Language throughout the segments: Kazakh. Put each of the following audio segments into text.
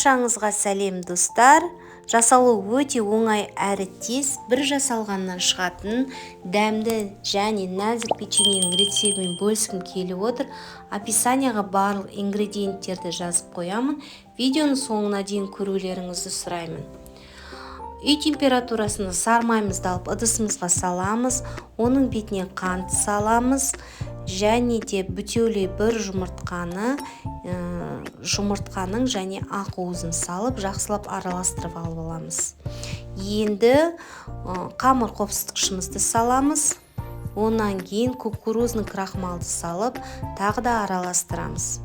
Баршаңызға сәлем достар. Жасалу өте оңай әрі тез. Бір жасалғаннан шығатын дәмді және нәзік печеньенің рецептімен бөліскім келіп отыр. Описанияға барлық ингредиенттерді жазып қоямын. Видеоның соңына дейін көрулеріңізді сұраймын. Үй температурасында сармаймызды алып ыдысымызға саламыз. Оның бетіне қант саламыз. Және де бүтеулей бір жұмыртқаның және ақ уызын салып, жақсылап араластырып алып аламыз. Енді қамыр қопсытқышымызды саламыз. Онан кейін кукурузный крахмалды салып, тағы да араластырамыз.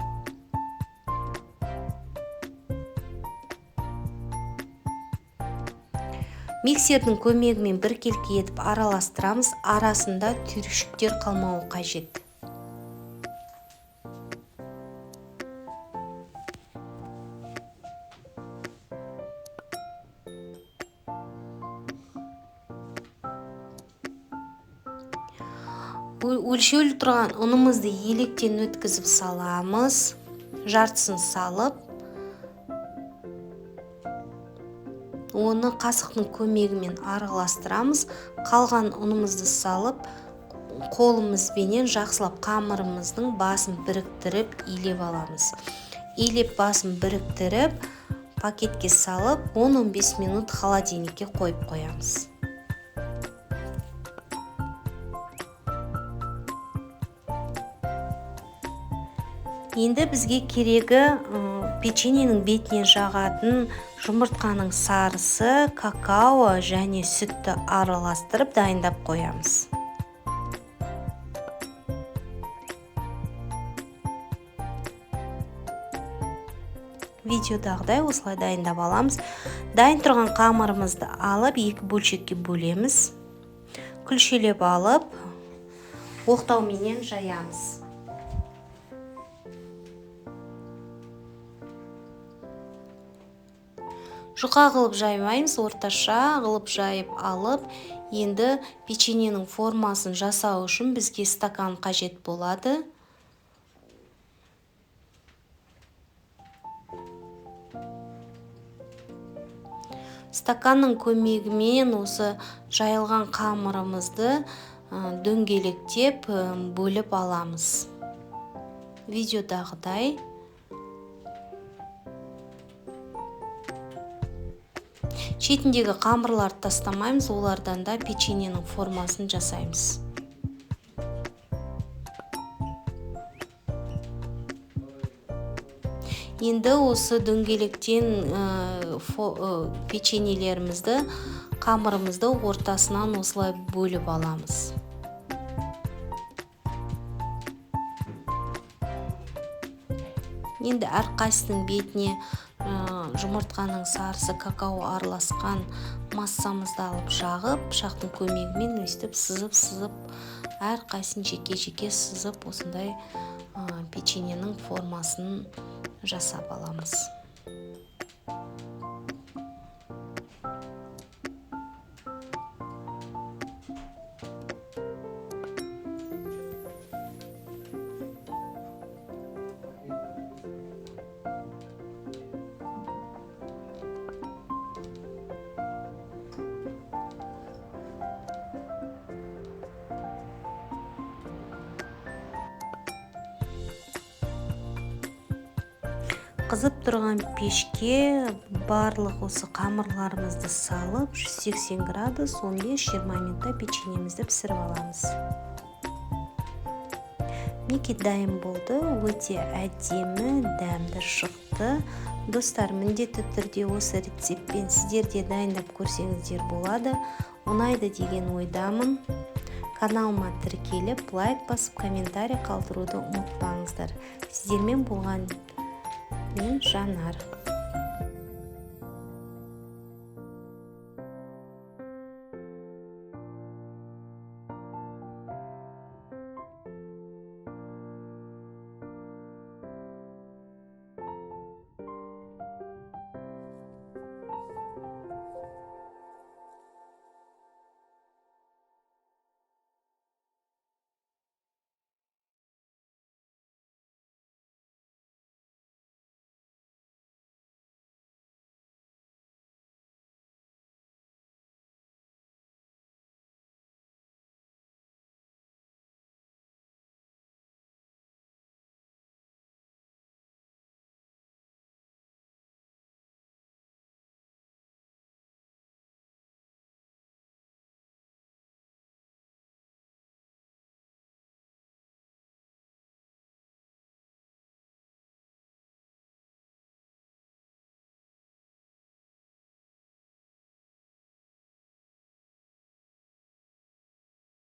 Миксердің көмегімен біркелкі етіп араластырамыз. Арасында түйіршіктер қалмауы қажет. Өлшеулі тұрған ұнымызды електен өткізіп саламыз. Жартысын салып, оны қасықтың көмегімен араластырамыз. Қалған ұнымызды салып, қолымызбенен жақсылап қамырымыздың басын біріктіріп, илеп аламыз. Илеп басын біріктіріп, пакетке салып, 10-15 минут холодильникке қойып қоямыз. Енді бізге керегі печеньенің бетіне жағатын жұмыртқаның сарысы, какао және сүтті араластырып дайындап қоямыз. Видеодағыдай осылай дайындап аламыз. Дайын тұрған қамырымызды алып, 2 бөлшекке бөлеміз. Күлшелеп алып, оқтауменен жаямыз. Жұқа қылып жаймаймыз, орташа қылып жайып алып, енді печеньенің формасын жасау үшін бізге стакан қажет болады. Стаканның көмегімен осы жайылған қамырымызды дөңгелектеп бөліп аламыз. Видеодағыдай. Шетіндегі қамырларды тастамаймыз, олардан да печеньенің формасын жасаймыз. Енді осы дөңгелектен печеньелерімізді, қамырымызды ортасынан осылай бөліп аламыз. Енді әрқайсының бетіне жұмыртқаның сарысы, какао араласқан массамызды алып жағып, пышақтың көмегімен өстіп сызып, әрқайсын жеке-жеке сызып, осындай печеньенің формасын жасап аламыз. Қызып тұрған пешке барлық осы қамырларымызды салып, 180 градус 15-20 минутта печеньемізді пісіріп аламыз. Мінекей дайын болды, өте әдемі, дәмді шықты. Достар, міндетті түрде осы рецептпен сіздер де дайындап көрсеңіздер болады. Ұнайды деген ойдамын. Каналыма тіркеліп, лайк басып, комментарий қалдыруды ұмытпаңыздар. Сіздермен болған мен Жанар.